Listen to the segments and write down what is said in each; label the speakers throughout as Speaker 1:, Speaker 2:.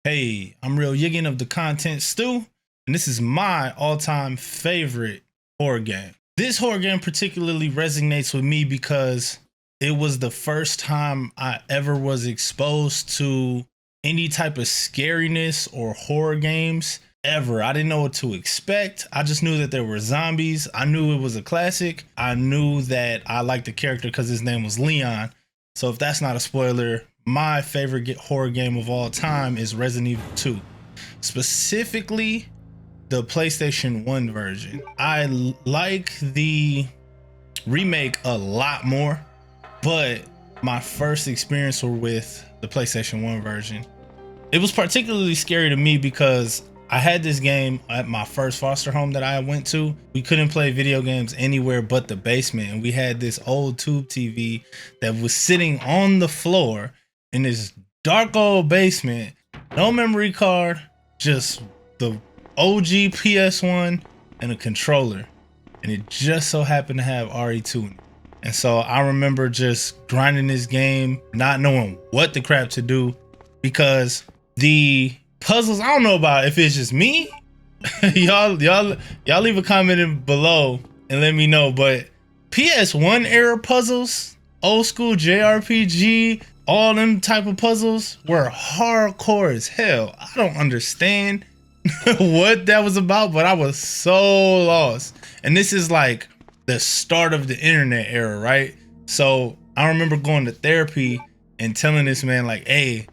Speaker 1: Hey, I'm Real Yiggen of the Content Stew, and this is my all-time favorite horror game. This horror game particularly resonates with me because it was the first time I ever was exposed to any type of scariness or horror games ever. I didn't know what to expect. I just knew that there were zombies. I knew it was a classic. I knew that I liked the character because his name was Leon. So if that's not a spoiler, my favorite horror game of all time is Resident Evil 2. Specifically, the PlayStation 1 version. I like the remake a lot more, but my first experience were with the PlayStation 1 version. It was particularly scary to me because I had this game at my first foster home that I went to. We couldn't play video games anywhere but the basement, and we had this old tube TV that was sitting on the floor in this dark old basement. No memory card, just the OG PS1 and a controller, and it just so happened to have RE2 in it. And so I remember just grinding this game, not knowing what the crap to do, because the puzzles, I don't know about if it's just me. y'all leave a comment below and let me know, but PS1 era puzzles, old school JRPG, all them type of puzzles were hardcore as hell. I don't understand what that was about, but I was so lost. And this is like the start of the internet era, right? So I remember going to therapy and telling this man like, hey,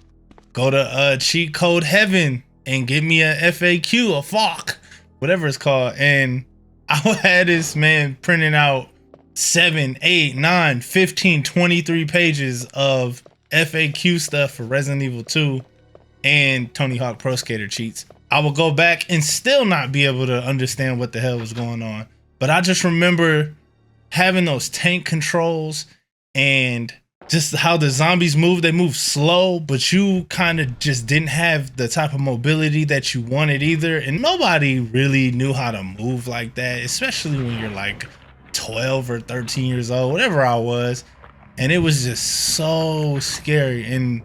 Speaker 1: go to cheat code heaven and give me a FAQ, a FAQ, whatever it's called. And I had this man printing out 7, 8, 9, 15, 23 pages of FAQ stuff for Resident Evil 2 and Tony Hawk Pro Skater cheats. I would go back and still not be able to understand what the hell was going on. But I just remember having those tank controls and just how the zombies move. They move slow, but you kind of just didn't have the type of mobility that you wanted either. And nobody really knew how to move like that, especially when you're like 12 or 13 years old, whatever I was. And it was just so scary. And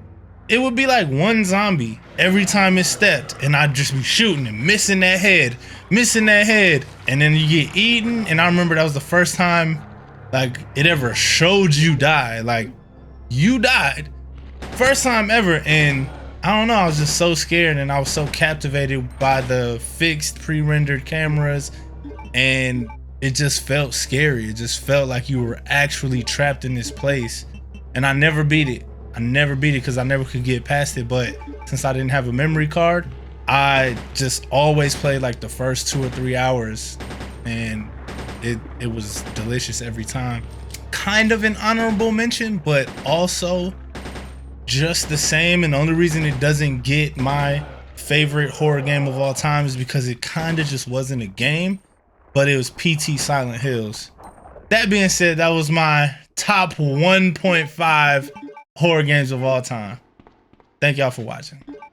Speaker 1: it would be like one zombie every time it stepped, and I'd just be shooting and missing that head. And then you get eaten. And I remember that was the first time like it ever showed you die. Like, you died. First time ever. And I don't know, I was just so scared, and I was so captivated by the fixed pre-rendered cameras, and it just felt scary. It just felt like you were actually trapped in this place. And I never beat it. Because I never could get past it. But since I didn't have a memory card, I just always played like the first 2 or 3 hours, and it was delicious every time. Kind of an honorable mention, but also just the same. And the only reason it doesn't get my favorite horror game of all time is because it kind of just wasn't a game, but it was PT Silent Hills. That being said, that was my top 1.5 horror games of all time. Thank y'all for watching.